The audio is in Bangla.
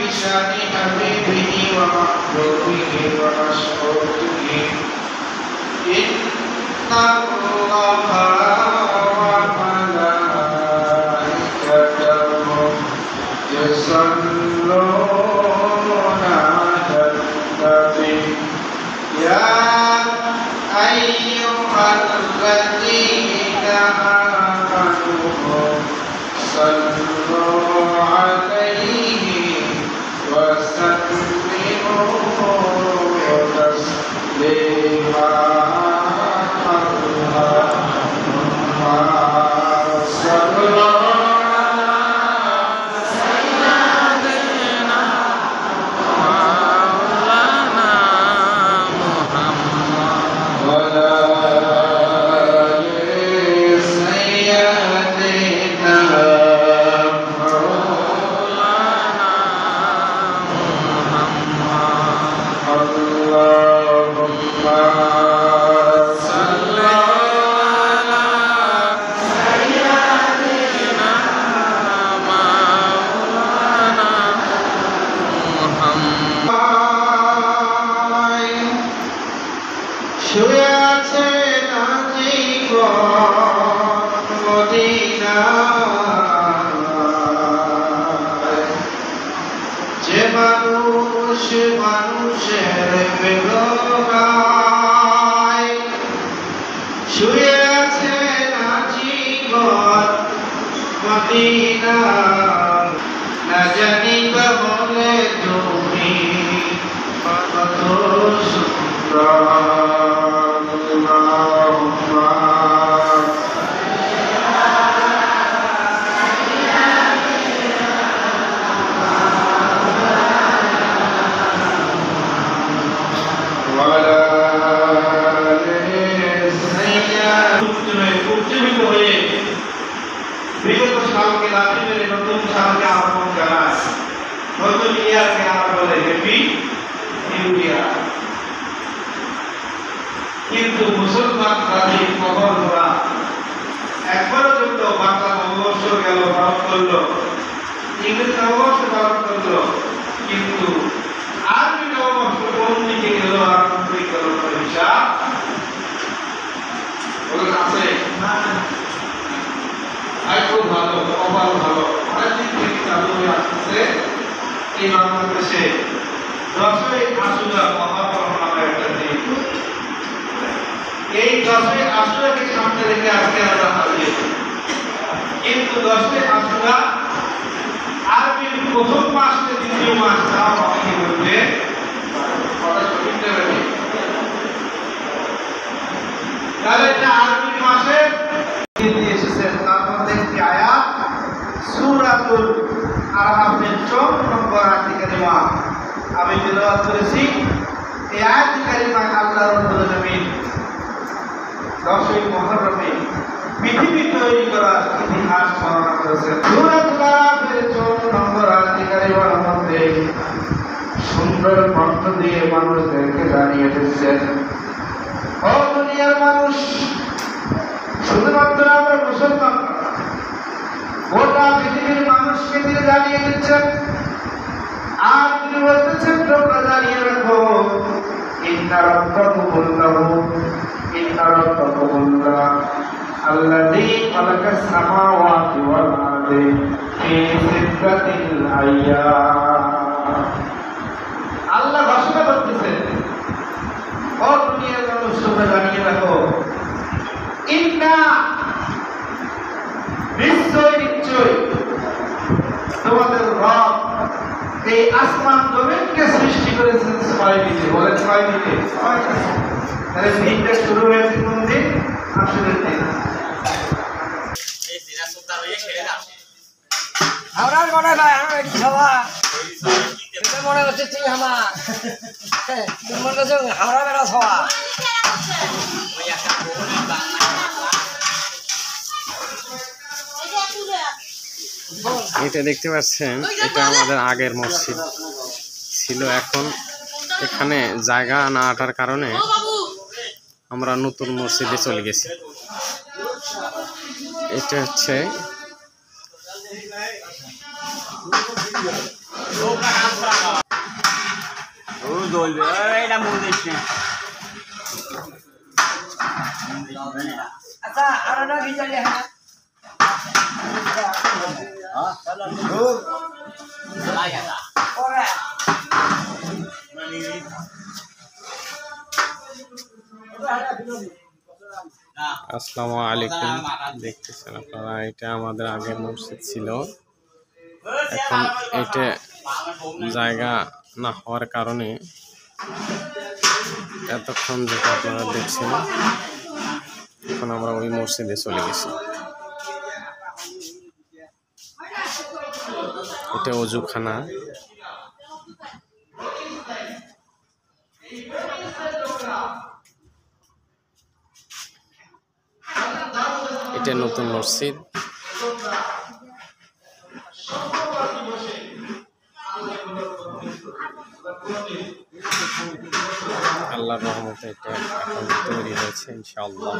بشأن حبيبه ومحبوبه ومشهوره إن الله وملائكته يصلون على النبي يا أيها الذين آمنوا صلوا عليه وسلموا تسليما মানুষের বেদনায় শুয়ে আছে না জীবন মদিনা না জানি বা বলে তুমি কত সুন্দর বিগত সালকে লাঠি মেরে নতুন সালকে আগমন জানায় নতুন ইয়ারকে আমরা বলে হ্যাপি নিউ ইয়ার কিন্তু মুসলমান জাতির কবর ধরা একবারও যত বাংলা নববর্ষ গেল পালন করলো ইংরেজ নববর্ষ পালন করলো কিন্তু আরবি নববর্ষ কোন দিকে গেল আরম্ভিক গেল হিসাব বলেন আছে খুব ভালো কপাল ভালো অনেকদিন থেকে চালু হয়ে আসতেছে এই বাংলাদেশে 10ই আশুরা মহাপর্ব নামে একটা দিন এই 10ই আশুরাকে সামনে রেখে আজকে আমরা হাজির কিন্তু 10ই আশুরা আরবির প্রথম মাস থেকে দ্বিতীয় মাস তাও অনেকে বলবে কথা সঠিক নেবে তাহলে এটা আরবি মাসের এসেছে তার মধ্যে একটি আয়াত সূরাতুল আরাফের 4 নম্বর আয়াত কারিমা আমি তেলাওয়াত করেছি এই আয়াত কারিমা আল্লাহ রাব্বুল আলামিন 10ই মুহররমে পৃথিবী তৈরি করার ইতিহাস বর্ণনা করেছেন সূরাতুল আরাফের 4 নম্বর আয়াত কারিমার মধ্যে সুন্দর কণ্ঠ দিয়ে মানুষদেরকে জানিয়ে দিচ্ছেন ও দুনিয়ার মানুষ শুধুমাত্র আমরা মুসলমান গোটা পৃথিবীর মানুষকে তিনি জানিয়ে দিচ্ছেন আর তিনি বলতেছেন তোমরা জানিয়ে রাখো ইন্না রাব্বাকুমুল্লাহু আল্লাযী খালাকাস সামাওয়াতি ওয়াল আরদি ফি সিত্তাতিল আইয়াম আল্লাহ ঘোষণা করতেছেন ও দুনিয়ার মানুষ তোমরা জানিয়ে রাখো ইন্না নিশ্চয় তোমাদের রব এই আসমান জমিনকে সৃষ্টি করেছেন 6 দিনে বলেন 6 দিনে তাহলে দিনটা শুরু হয়েছে কোন দিন আসরের দিন এই দিনা সুলতান হয়ে খেলে আসে আওরার মনে হয় আমি সবা এটা মনে হচ্ছে তুই আমার তুমি মনে হচ্ছে হাওড়া বেড়া সবা ওই একটা এটা দেখতে পাচ্ছেন এটা আমাদের আগের মসজিদ ছিল এখন এখানে জায়গা না আটার কারণে আমরা নতুন মসজিদে চলে গেছি এটা হচ্ছে জ্বলবে এটা মনে দিস না আচ্ছা আর না কি চলে হ্যাঁ আসসালামু আলাইকুম। দেখতেছেন আপনারা, এটা আমাদের আগের মসজিদ ছিল। এখন এটা জায়গা না হওয়ার কারণে এতক্ষণ যেটা আপনারা দেখছেন, এখন আমরা ওই মসজিদে চলে গেছি। এটা অজুখানা। এটা নতুন মসজিদ। আল্লাহর রহমতে এটা এখন তৈরি হয়েছে ইনশাআল্লাহ।